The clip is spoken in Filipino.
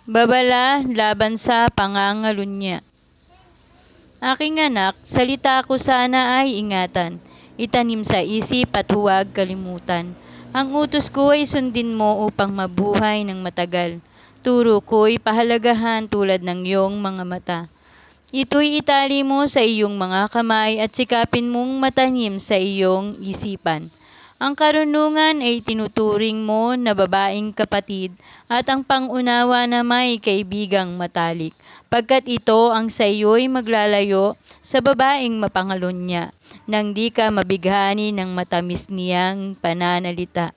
Babala laban sa pangangalunya. Aking anak, salita ko sana ay ingatan. Itanim sa isip at huwag kalimutan. Ang utos ko ay sundin mo upang mabuhay ng matagal. Turo ko'y pahalagahan tulad ng iyong mga mata. Ito'y itali mo sa iyong mga kamay at sikapin mong matanim sa iyong isipan. Ang karunungan ay tinuturing mo na babaeng kapatid at ang pangunawa na may kaibigang matalik, pagkat ito ang sa iyo'y maglalayo sa babaeng mapangalunya, nang di ka mabighani ng matamis niyang pananalita.